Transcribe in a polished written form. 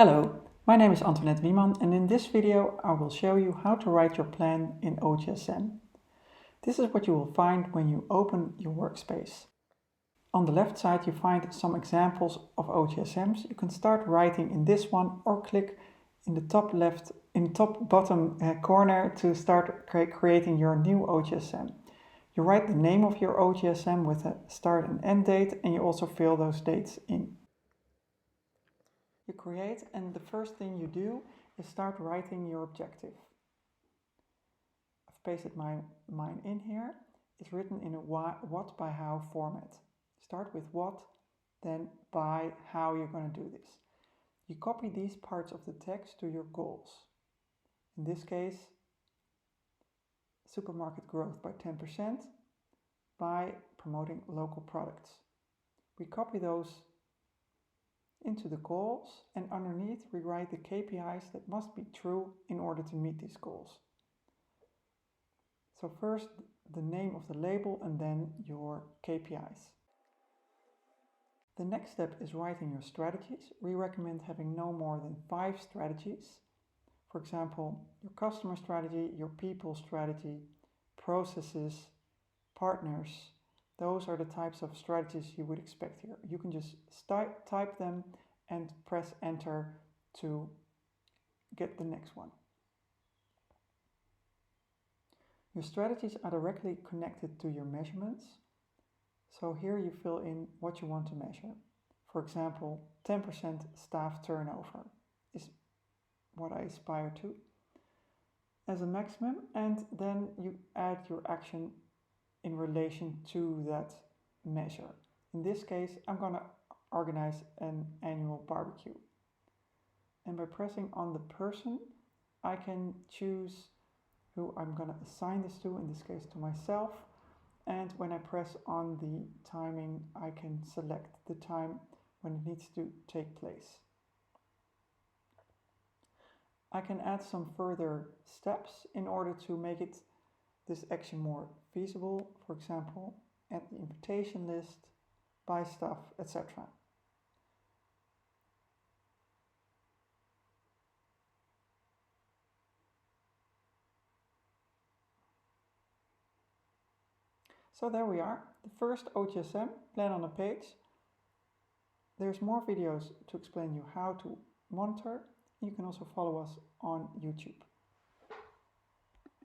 Hello, my name is Antoinette Wieman, and in this video I will show you how to write your plan in OGSM. This is what you will find when you open your workspace. On the left side you find some examples of OGSMs. You can start writing in this one or click in the top bottom corner to start creating your new OGSM. You write the name of your OGSM with a start and end date, and you also fill those dates in. You create, and the first thing you do is start writing your objective. I've pasted mine in here. It's written in a what by how format. Start with what, then by how you're going to do this. You copy these parts of the text to your goals. In this case, supermarket growth by 10% by promoting local products. We copy those into the goals, and underneath we write the KPIs that must be true in order to meet these goals. So first the name of the label and then your KPIs. The next step is writing your strategies. We recommend having no more than 5 strategies. For example, your customer strategy, your people strategy, processes, partners. Those are the types of strategies you would expect here. You can just type them and press enter to get the next one. Your strategies are directly connected to your measurements. So here you fill in what you want to measure. For example, 10% staff turnover is what I aspire to as a maximum, and then you add your action in relation to that measure. In this case, I'm going to organize an annual barbecue. And by pressing on the person, I can choose who I'm going to assign this to, in this case to myself. And when I press on the timing, I can select the time when it needs to take place. I can add some further steps in order to make this action more feasible. For example, add the invitation list, buy stuff, etc. So there we are, the first OGSM plan on a page. There's more videos to explain you how to monitor. You can also follow us on YouTube.